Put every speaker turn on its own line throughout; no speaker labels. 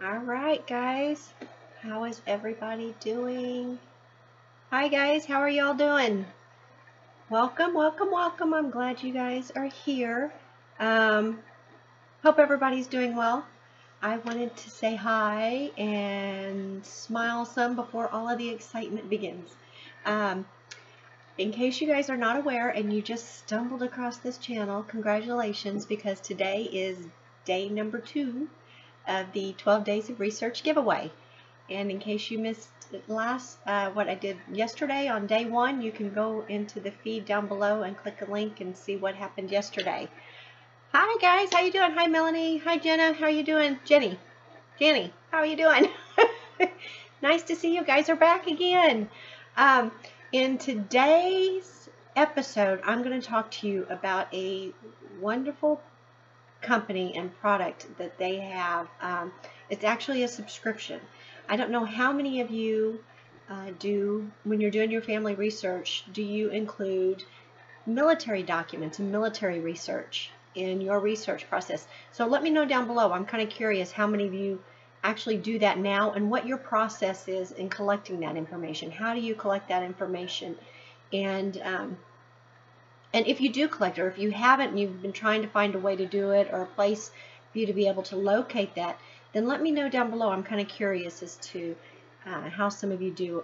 All right, guys. How is everybody doing? Hi, guys. How are y'all doing? Welcome, welcome, welcome. I'm glad you guys are here. Hope everybody's doing well. I wanted to say hi and smile some before all of the excitement begins. In case you guys are not aware and you just stumbled across this channel, congratulations, because today is day number 2 of the 12 Days of Research giveaway. And in case you missed what I did yesterday on day 1, you can go into the feed down below and click a link and see what happened yesterday. Hi guys, how you doing? Hi Melanie. Hi Jenna. How you doing? Jenny, how are you doing? Nice to see you guys are back again. In today's episode, I'm going to talk to you about a wonderful company and product that they have. It's actually a subscription. I don't know how many of you do, when you're doing your family research, do you include military documents and military research in your research process? So let me know down below. I'm kind of curious how many of you actually do that now and what your process is in collecting that information. How do you collect that information? And if you do collect, or if you haven't and you've been trying to find a way to do it or a place for you to be able to locate that, then let me know down below. I'm kind of curious as to how some of you do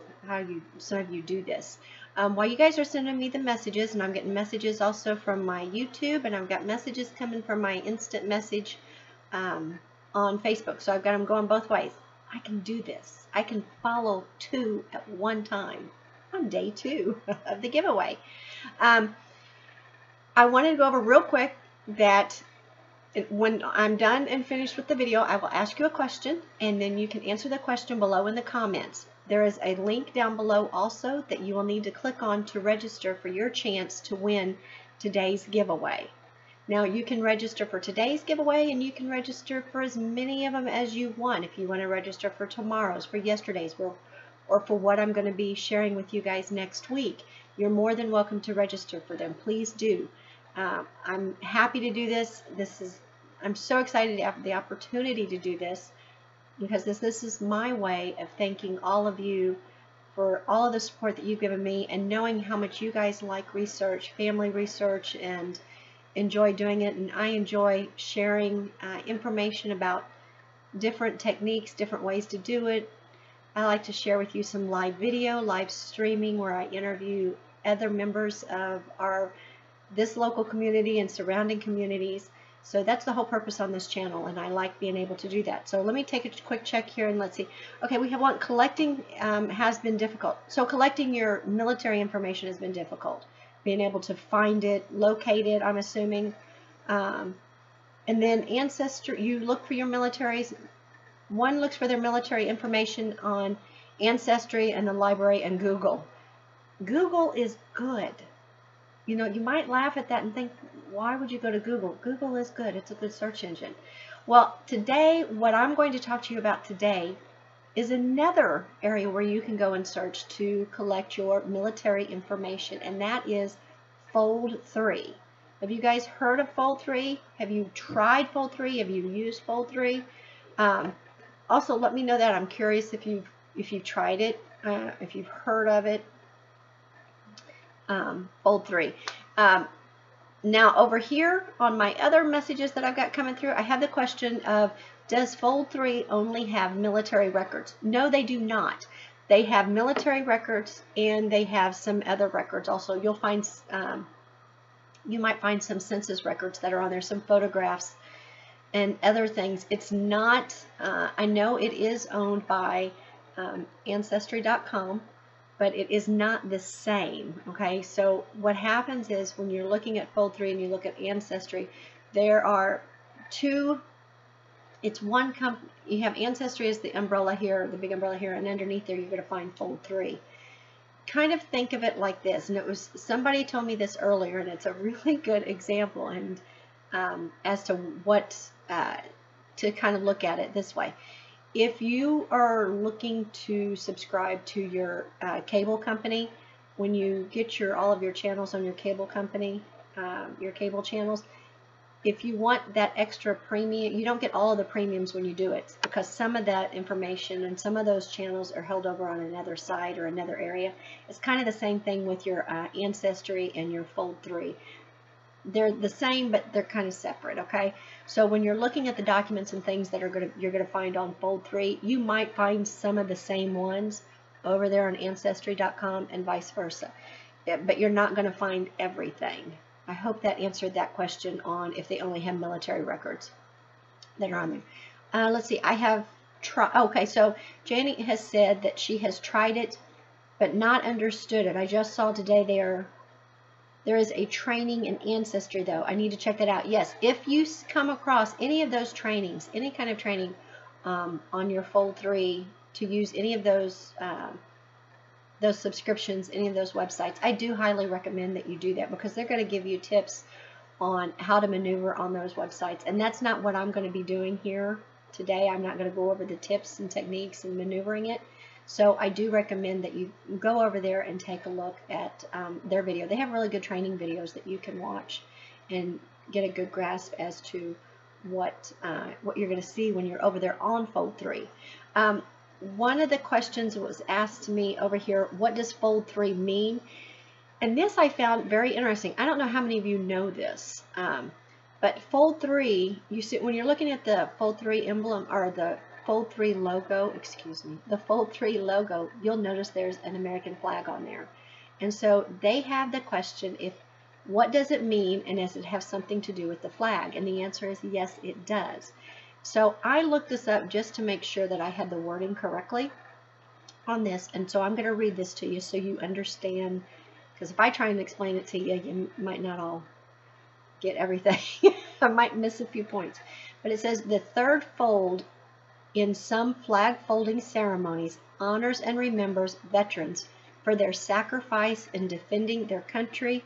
this. While you guys are sending me the messages, and I'm getting messages also from my YouTube, and I've got messages coming from my instant message on Facebook. So I've got them going both ways. I can do this. I can follow 2 at one time on day 2 of the giveaway. I wanted to go over real quick that when I'm done and finished with the video, I will ask you a question, and then you can answer the question below in the comments. There is a link down below also that you will need to click on to register for your chance to win today's giveaway. Now, you can register for today's giveaway, and you can register for as many of them as you want. If you want to register for tomorrow's, for yesterday's, or for what I'm going to be sharing with you guys next week, you're more than welcome to register for them. Please do. I'm happy to do this. I'm so excited to have the opportunity to do this, because this is my way of thanking all of you for all of the support that you've given me, and knowing how much you guys like research, family research, and enjoy doing it. And I enjoy sharing information about different techniques, different ways to do it. I like to share with you some live video, live streaming, where I interview other members of this local community and surrounding communities. So that's the whole purpose on this channel, and I like being able to do that. So let me take a quick check here, and let's see. Okay, we have one. Collecting has been difficult. So collecting your military information has been difficult. Being able to find it, locate it, I'm assuming. And then Ancestor, you look for your militaries. One looks for their military information on Ancestry and the library and Google. Google is good. You know, you might laugh at that and think, why would you go to Google? Google is good. It's a good search engine. Well, today, what I'm going to talk to you about today is another area where you can go and search to collect your military information, and that is fold3. Have you guys heard of fold3? Have you tried fold3? Have you used fold3? Also, let me know that. I'm curious if you've tried it, if you've heard of it. Fold3. Now over here on my other messages that I've got coming through, I have the question of, does fold3 only have military records? No, they do not. They have military records, and they have some other records also. You'll find, you might find some census records that are on there, some photographs and other things. It's not, I know it is owned by Ancestry.com, but it is not the same. Okay, so what happens is when you're looking at fold3 and you look at Ancestry, there are two. It's one company. You have Ancestry as the umbrella here, the big umbrella here, and underneath there you're going to find fold3. Kind of think of it like this, and it was somebody told me this earlier, and it's a really good example, and as to what to kind of look at it this way. If you are looking to subscribe to your cable company, when you get all of your channels on your cable company, your cable channels, if you want that extra premium, you don't get all of the premiums when you do it, because some of that information and some of those channels are held over on another site or another area. It's kind of the same thing with your Ancestry and your fold3. They're the same, but they're kind of separate, okay? So when you're looking at the documents and things that you're gonna find on fold3, you might find some of the same ones over there on ancestry.com and vice versa, but you're not going to find everything. I hope that answered that question on if they only have military records that are on there. Let's see, I have tried, okay, so Janie has said that she has tried it but not understood it. I just saw today there is a training in Ancestry, though. I need to check that out. Yes, if you come across any of those trainings, any kind of training on your fold3 to use any of those subscriptions, any of those websites, I do highly recommend that you do that, because they're going to give you tips on how to maneuver on those websites. And that's not what I'm going to be doing here today. I'm not going to go over the tips and techniques and maneuvering it. So I do recommend that you go over there and take a look at their video. They have really good training videos that you can watch and get a good grasp as to what you're going to see when you're over there on fold3. One of the questions was asked to me over here, what does fold3 mean? And this I found very interesting. I don't know how many of you know this, but fold3, you see, when you're looking at the fold3 emblem, or the fold3 logo, excuse me, the fold3 logo, you'll notice there's an American flag on there. And so they have the question, what does it mean, and does it have something to do with the flag? And the answer is yes, it does. So I looked this up just to make sure that I had the wording correctly on this, and so I'm going to read this to you so you understand, because if I try and explain it to you, you might not all get everything. I might miss a few points. But it says, the third fold in some flag folding ceremonies honors and remembers veterans for their sacrifice in defending their country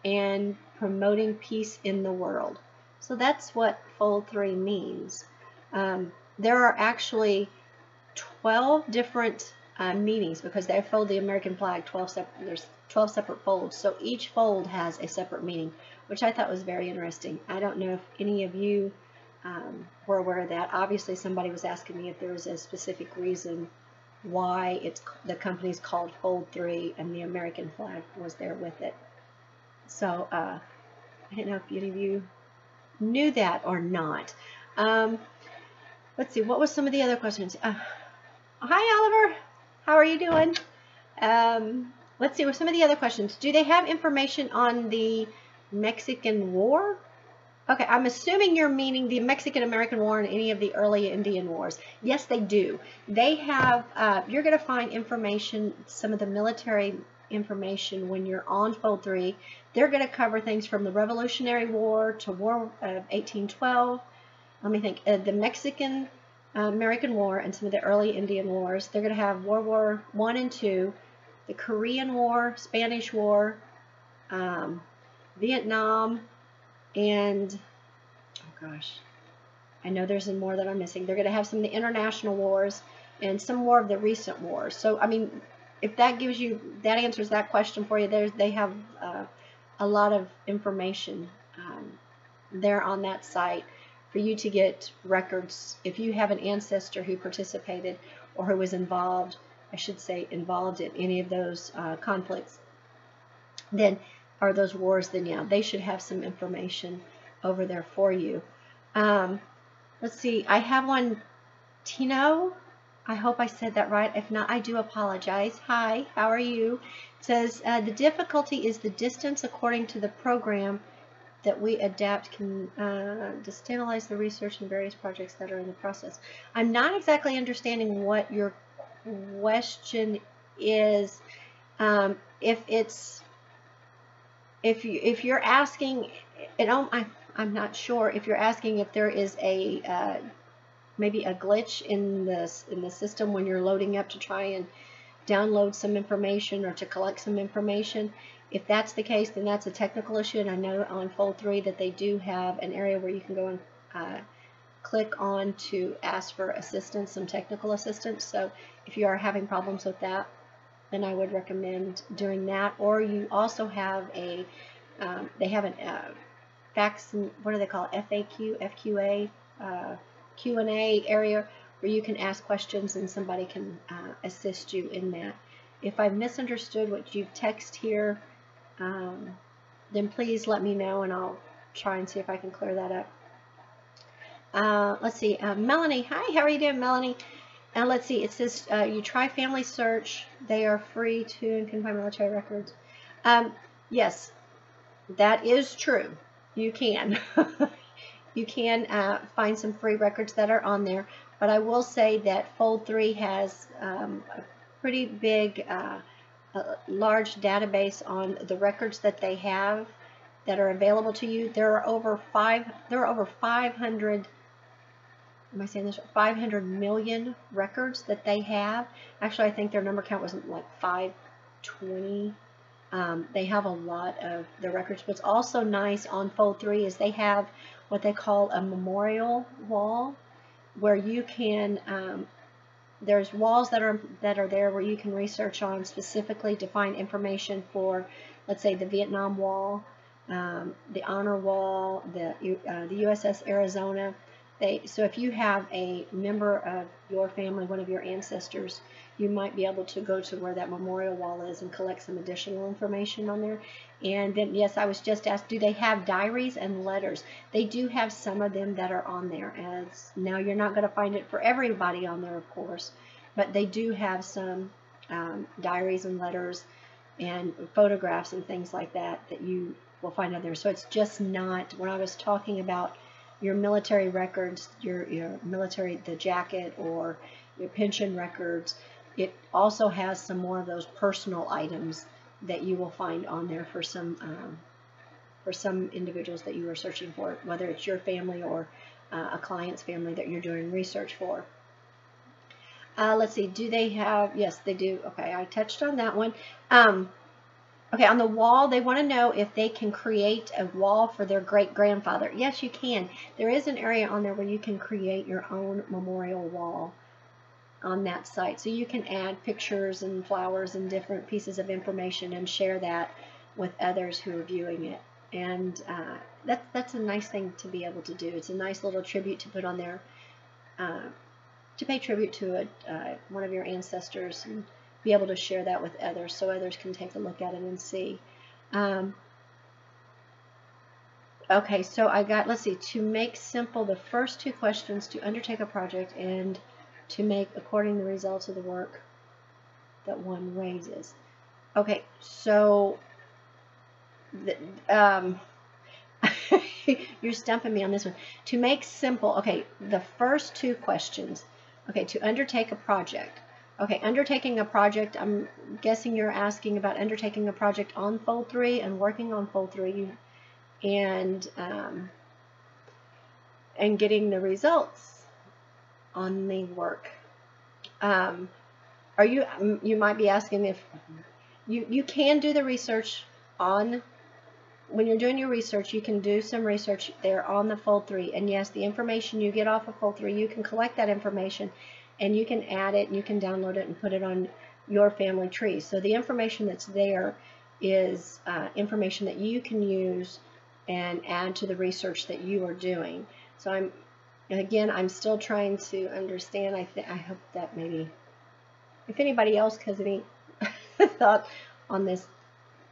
and promoting peace in the world. So that's what fold3 means. There are actually 12 different meanings, because they fold the American flag there's 12 separate folds, so each fold has a separate meaning, which I thought was very interesting. I don't know if any of you were aware of that. Obviously somebody was asking me if there was a specific reason why the company's called fold3 and the American flag was there with it. So I don't know if any of you knew that or not. Let's see, what was some of the other questions? Hi Oliver, how are you doing? Let's see, what some of the other questions. Do they have information on the Mexican War? Okay, I'm assuming you're meaning the Mexican-American War and any of the early Indian wars. Yes, they do. They have, you're going to find information, some of the military information when you're on fold3. They're going to cover things from the Revolutionary War to War of 1812. Let me think. The Mexican-American War and some of the early Indian wars. They're going to have World War I and II, the Korean War, Spanish War, Vietnam, and, oh gosh, I know there's more that I'm missing. They're going to have some of the international wars and some more of the recent wars. So, I mean, if that gives you, that answers that question for you, they have a lot of information there on that site for you to get records. If you have an ancestor who participated or who was involved, I should say involved in any of those conflicts, then, or those wars, then yeah, they should have some information over there for you. Let's see, I have one, Tino, I hope I said that right. If not, I do apologize. Hi, how are you? It says, the difficulty is the distance according to the program that we adapt can destabilize the research in various projects that are in the process. I'm not exactly understanding what your question is. If you're asking, I'm not sure if you're asking if there is a maybe a glitch in the system when you're loading up to try and download some information or to collect some information. If that's the case, then that's a technical issue, and I know on fold3 that they do have an area where you can go and click on to ask for assistance, some technical assistance. So if you are having problems with that, then I would recommend doing that. Or you also have they have facts and what do they call it? FAQ, FQA, Q&A area where you can ask questions and somebody can assist you in that. If I've misunderstood what you've texted here, then please let me know and I'll try and see if I can clear that up. Let's see, Melanie. Hi, how are you doing, Melanie? Let's see, it says you try family search. They are free too and can find military records. Yes, that is true. You can. You can find some free records that are on there. But I will say that fold3 has a pretty big, large database on the records that they have that are available to you. There are over 500. Am I saying this? 500 million records that they have. Actually, I think their number count was like 520. They have a lot of the records. What's also nice on fold3 is they have what they call a memorial wall, where you can. There's walls that are there where you can research on specifically to find information for, let's say, the Vietnam Wall, the Honor Wall, the USS Arizona. So if you have a member of your family, one of your ancestors, you might be able to go to where that memorial wall is and collect some additional information on there. And then, yes, I was just asked, do they have diaries and letters? They do have some of them that are on there. Now, you're not going to find it for everybody on there, of course, but they do have some diaries and letters and photographs and things like that you will find on there. So it's just not, when I was talking about your military records, your military, the jacket or your pension records, it also has some more of those personal items that you will find on there for some individuals that you are searching for, whether it's your family or a client's family that you're doing research for. Let's see, do they have, yes, they do. Okay, I touched on that one. Okay, on the wall, they want to know if they can create a wall for their great-grandfather. Yes, you can. There is an area on there where you can create your own memorial wall on that site. So you can add pictures and flowers and different pieces of information and share that with others who are viewing it. And that's a nice thing to be able to do. It's a nice little tribute to put on there, to pay tribute to one of your ancestors and be able to share that with others so others can take a look at it and see. Okay, so I got, let's see, to make simple the first two questions, to undertake a project, and to make according the results of the work that one raises. Okay, so you're stumping me on this one. To make simple, okay, the first two questions, okay, to undertake a project. Okay, undertaking a project, I'm guessing you're asking about undertaking a project on fold3 and working on fold3 and getting the results on the work. You might be asking if you can do the research on, when you're doing your research, you can do some research there on the fold3, and yes, the information you get off of fold3, you can collect that information and you can add it and you can download it and put it on your family tree. So the information that's there is information that you can use and add to the research that you are doing. So I'm still trying to understand. I hope that maybe, if anybody else has any thought on this,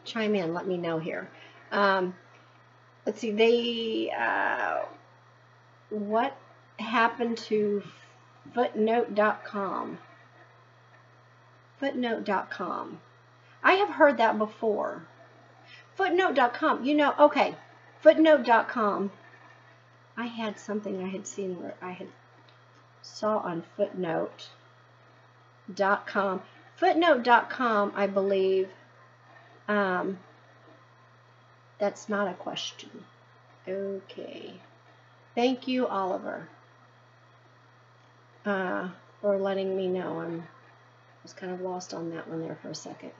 chime in, let me know here. Let's see, what happened to footnote.com? Footnote.com. I have heard that before. Footnote.com, you know, okay, footnote.com. I had something I had seen where I had saw on footnote.com. Footnote.com, I believe, that's not a question. Okay. Thank you, Oliver, for letting me know. I was kind of lost on that one there for a second.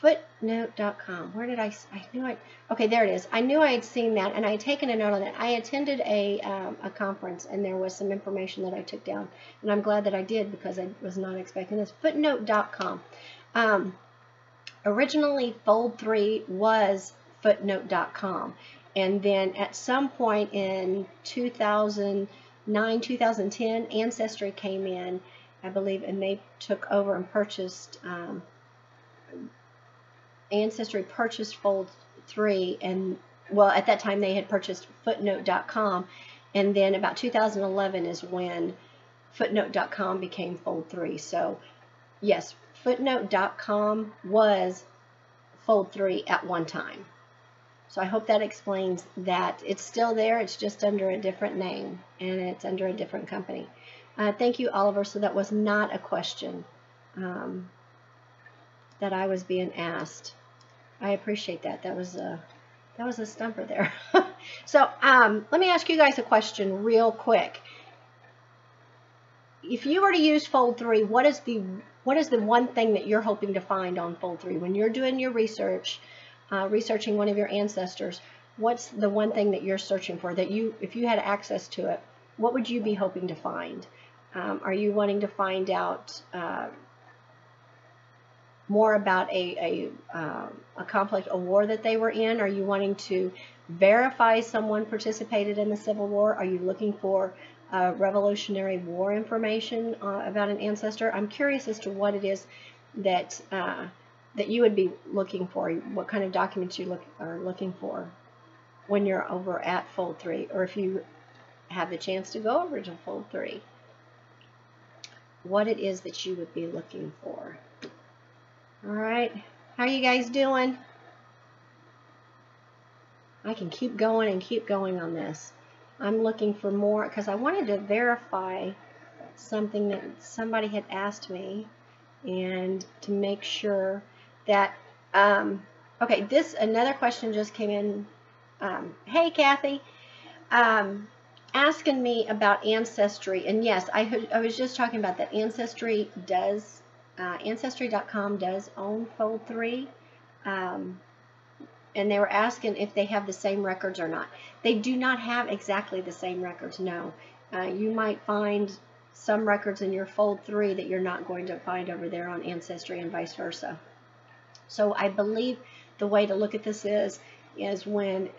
Footnote.com. Where did I knew it. Okay, there it is. I knew I had seen that, and I had taken a note on that. I attended a conference, and there was some information that I took down, and I'm glad that I did because I was not expecting this. Footnote.com. Originally, fold3 was footnote.com, And then at some point in 2009, 2010, Ancestry came in, I believe, and they took over and purchased, Ancestry purchased fold3, and well, at that time they had purchased footnote.com, and then about 2011 is when footnote.com became fold3. So yes, footnote.com was fold3 at one time. So I hope that explains that. It's still there, it's just under a different name, and it's under a different company. Thank you, Oliver. So that was not a question that I was being asked. I appreciate that. That was a stumper there. So let me ask you guys a question real quick. If you were to use fold3, what is the one thing that you're hoping to find on fold3 when you're doing your research, researching one of your ancestors? What's the one thing that you're searching for that if you had access to it, what would you be hoping to find? Are you wanting to find out more about a conflict, a war that they were in? Are you wanting to verify someone participated in the Civil War? Are you looking for Revolutionary War information about an ancestor? I'm curious as to what it is that that you would be looking for, what kind of documents you are looking for when you're over at fold3, or if you have the chance to go over to fold3, what it is that you would be looking for. All right, how are you guys doing? I can keep going and keep going on this. I'm looking for more because I wanted to verify something that somebody had asked me, and to make sure that okay, another question just came in. Hey Kathy, asking me about Ancestry, and yes, I was just talking about that. Ancestry does Ancestry.com does own fold3, and they were asking if they have the same records or not. They do not have exactly the same records, no. You might find some records in your fold3 that you're not going to find over there on Ancestry, and vice versa. So I believe the way to look at this is when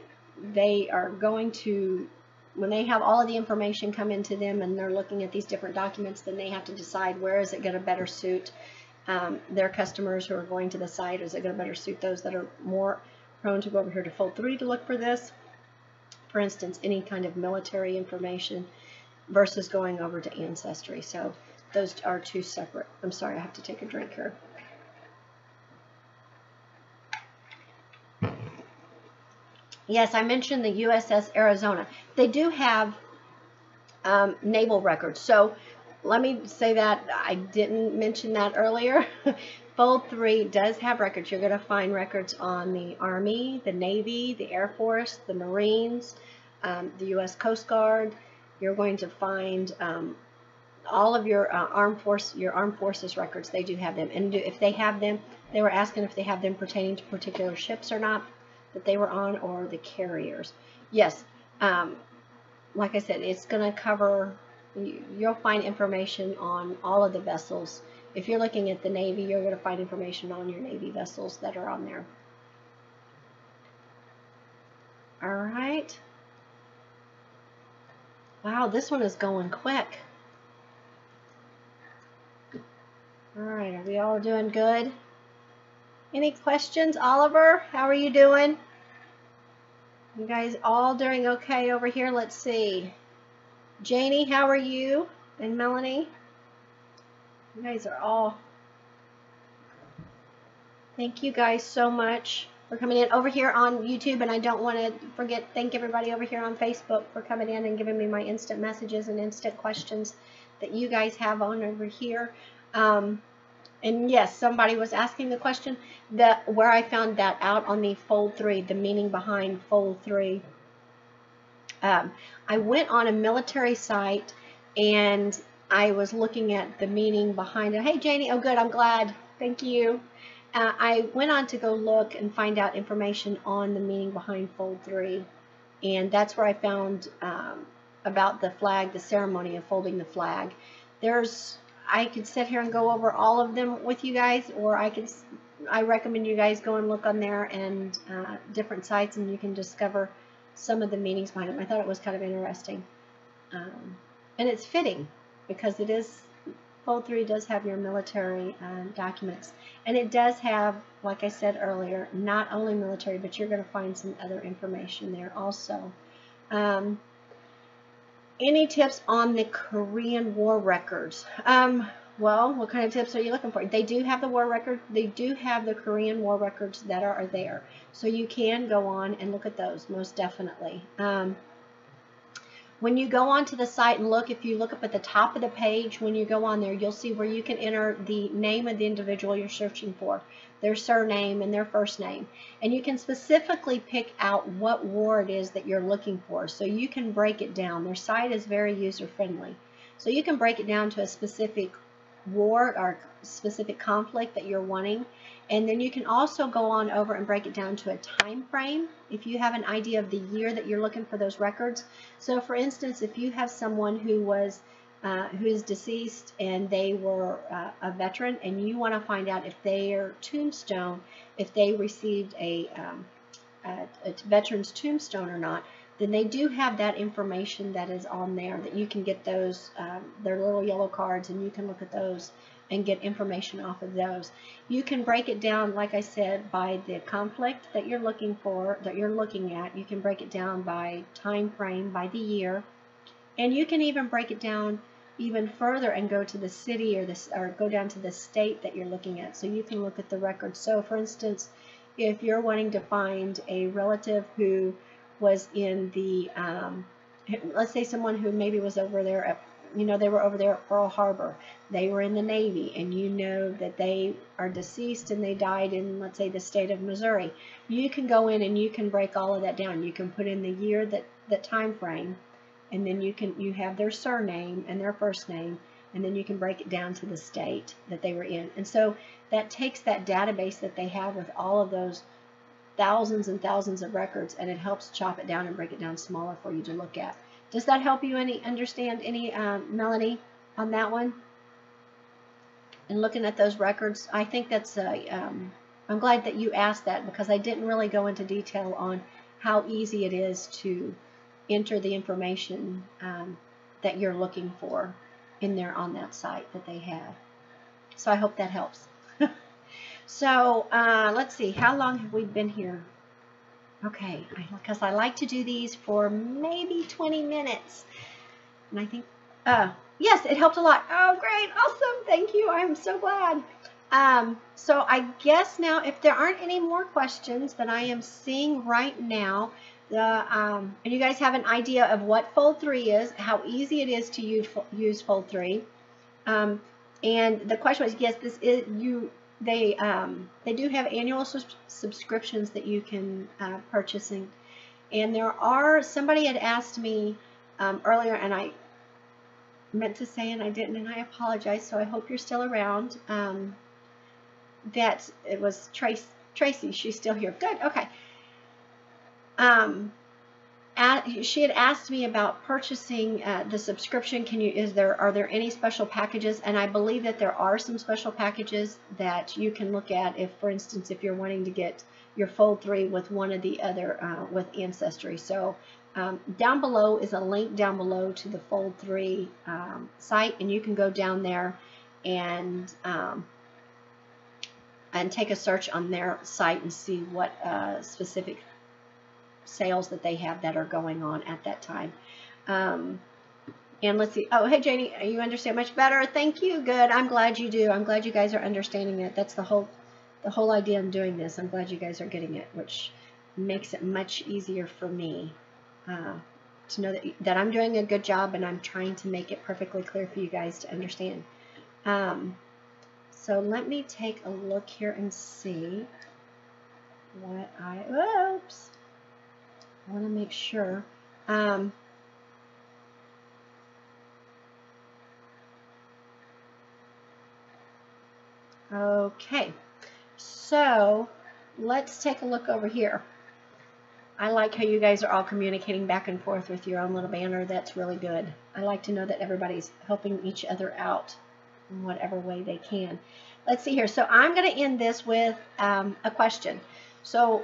they are going to, when they have all of the information come into them and they're looking at these different documents, then they have to decide where is it going to better suit their customers who are going to the site. Is it going to better suit those that are more prone to go over here to fold3 to look for this? For instance, any kind of military information versus going over to Ancestry. So those are two separate. I'm sorry, I have to take a drink here. Yes, I mentioned the USS Arizona. They do have naval records. So let me say that I didn't mention that earlier. Fold3 does have records. You're going to find records on the Army, the Navy, the Air Force, the Marines, the U.S. Coast Guard. You're going to find all of your armed forces records. They do have them. And if they have them, they were asking if they have them pertaining to particular ships or not that they were on, or the carriers. Yes, like I said, it's going to cover, you'll find information on all of the vessels. If you're looking at the Navy, you're going to find information on your Navy vessels that are on there. All right. Wow, this one is going quick. All right, are we all doing good? Any questions? Oliver, how are you doing? You guys all doing okay over here? Let's see. Janie, how are you? And Melanie? You guys are all... Thank you guys so much for coming in over here on YouTube. And I don't want to forget, thank everybody over here on Facebook for coming in and giving me my instant messages and instant questions that you guys have on over here. And yes, somebody was asking the question where I found that out on the fold3, the meaning behind fold3. I went on a military site and I was looking at the meaning behind it. Hey Janie, oh good, I'm glad. Thank you. I went on to go look and find out information on the meaning behind fold3, and that's where I found about the flag, the ceremony of folding the flag. I could sit here and go over all of them with you guys, or I recommend you guys go and look on there and different sites, and you can discover some of the meanings behind them. I thought it was kind of interesting. And it's fitting because it is, Fold 3 does have your military documents. And it does have, like I said earlier, not only military, but you're going to find some other information there also. Any tips on the Korean War records? Well, what kind of tips are you looking for? They do have the war record. They do have the Korean War records that are there. So you can go on and look at those, most definitely. When you go onto the site and look, if you look up at the top of the page, when you go on there, you'll see where you can enter the name of the individual you're searching for, their surname and their first name. And you can specifically pick out what war it is that you're looking for. So you can break it down. Their site is very user-friendly. So you can break it down to a specific war or specific conflict that you're wanting. And then you can also go on over and break it down to a time frame if you have an idea of the year that you're looking for those records. So for instance, if you have someone who is deceased and they were a veteran, and you want to find out if their tombstone, if they received a veteran's tombstone or not, then they do have that information that is on there that you can get those, their little yellow cards, and you can look at those and get information off of those. You can break it down, like I said, by the conflict that you're looking for, that you're looking at. You can break it down by time frame, by the year, and you can even break it down even further and go to the city or go down to the state that you're looking at. So you can look at the records. So for instance, if you're wanting to find a relative who was in the, let's say someone who maybe was over there at, they were over there at Pearl Harbor. They were in the Navy, and you know that they are deceased and they died in, let's say, the state of Missouri. You can go in and you can break all of that down. You can put in the year, that time frame, and then you have their surname and their first name, and then you can break it down to the state that they were in. And so that takes that database that they have with all of those thousands and thousands of records, and it helps chop it down and break it down smaller for you to look at. Does that help you understand any, Melanie, on that one? And looking at those records, I think that's, I'm glad that you asked that, because I didn't really go into detail on how easy it is to enter the information that you're looking for in there on that site that they have. So I hope that helps. So let's see, how long have we been here? Okay, because I like to do these for maybe 20 minutes. And I think, yes, it helped a lot. Oh, great, awesome, thank you, I'm so glad. So I guess now, if there aren't any more questions that I am seeing right now, and you guys have an idea of what Fold 3 is, how easy it is to use Fold 3. And the question was, yes, this is they do have annual subscriptions that you can purchasing, and there are, somebody had asked me earlier, and I meant to say and I didn't, and I apologize, so I hope you're still around, that it was Tracy. She's still here. Good. Okay. She had asked me about purchasing the subscription. Are there any special packages? And I believe that there are some special packages that you can look at if, for instance, if you're wanting to get your Fold 3 with one of the other, with Ancestry. So down below is a link down below to the Fold 3 site, and you can go down there and take a search on their site and see what specific sales that they have that are going on at that time. And let's see. Oh, hey Janie, you understand much better. Thank you. Good. I'm glad you do. I'm glad you guys are understanding it. That's the whole idea in doing this. I'm glad you guys are getting it, which makes it much easier for me to know that I'm doing a good job, and I'm trying to make it perfectly clear for you guys to understand. So let me take a look here and see what oops. I want to make sure. Okay, so let's take a look over here. I like how you guys are all communicating back and forth with your own little banner. That's really good. I like to know that everybody's helping each other out in whatever way they can. Let's see here. So I'm going to end this with a question. So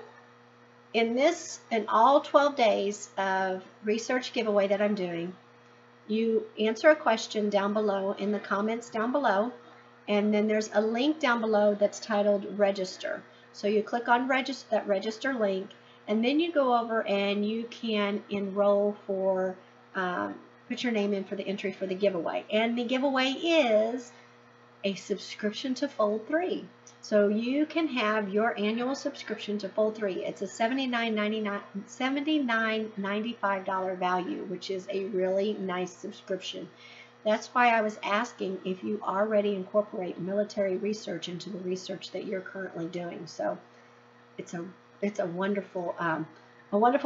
in all 12 days of research giveaway that I'm doing, you answer a question down below in the comments down below, and then there's a link down below that's titled register. So you click on that register link, and then you go over and you can enroll for, put your name in for the entry for the giveaway. And the giveaway is a subscription to fold3. So you can have your annual subscription to fold3. It's a $79.95 value, which is a really nice subscription. That's why I was asking if you already incorporate military research into the research that you're currently doing. So it's a wonderful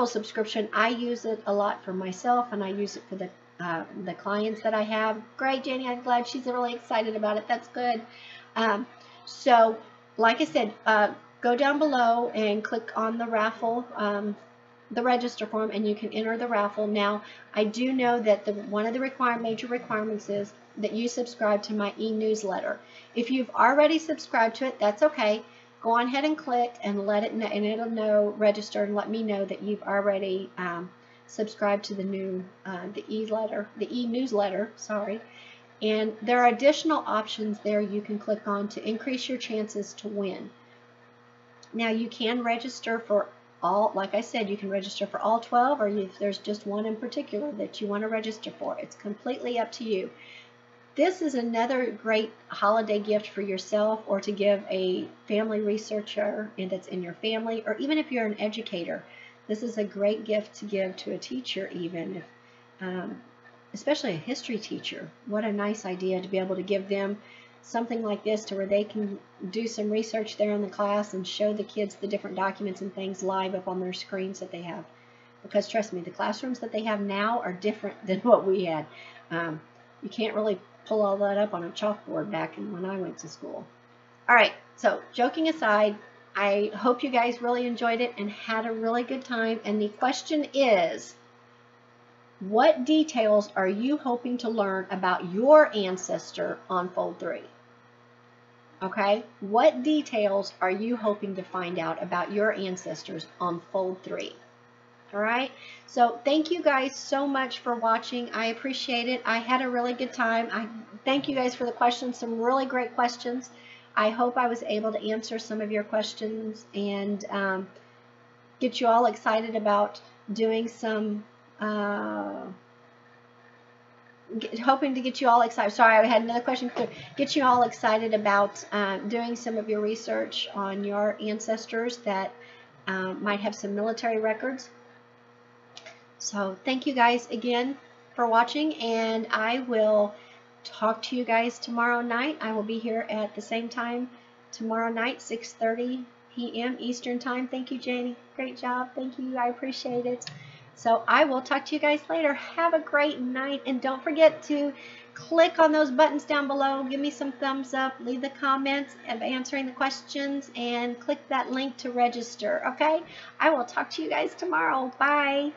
subscription. I use it a lot for myself, and I use it for the clients that I have. Great, Jenny, I'm glad she's really excited about it. That's good. So like I said, go down below and click on the raffle, the register form, and you can enter the raffle. Now, I do know that one of the major requirements is that you subscribe to my e-newsletter. If you've already subscribed to it, that's okay. Go on ahead and click and let it know, and it'll know, register, and let me know that you've already subscribe to the e-newsletter, sorry. And there are additional options there you can click on to increase your chances to win. Now, you can register for all, like I said, you can register for all 12, or if there's just one in particular that you want to register for. It's completely up to you. This is another great holiday gift for yourself, or to give a family researcher that's in your family, or even if you're an educator. This is a great gift to give to a teacher, even, especially a history teacher. What a nice idea to be able to give them something like this, to where they can do some research there in the class and show the kids the different documents and things live up on their screens that they have. Because trust me, the classrooms that they have now are different than what we had. You can't really pull all that up on a chalkboard back when I went to school. All right, so joking aside, I hope you guys really enjoyed it and had a really good time. And the question is, what details are you hoping to learn about your ancestor on fold3? Okay, what details are you hoping to find out about your ancestors on fold3? All right, so thank you guys so much for watching. I appreciate it. I had a really good time. I thank you guys for the questions, some really great questions. I hope I was able to answer some of your questions and get you all excited about doing some, hoping to get you all excited. Sorry, I had another question. Get you all excited about doing some of your research on your ancestors that might have some military records. So thank you guys again for watching, and I will talk to you guys tomorrow night. I will be here at the same time tomorrow night, 6:30 p.m. Eastern Time. Thank you, Janie. Great job. Thank you. I appreciate it. So I will talk to you guys later. Have a great night, and don't forget to click on those buttons down below. Give me some thumbs up. Leave the comments of answering the questions, and click that link to register. Okay? I will talk to you guys tomorrow. Bye.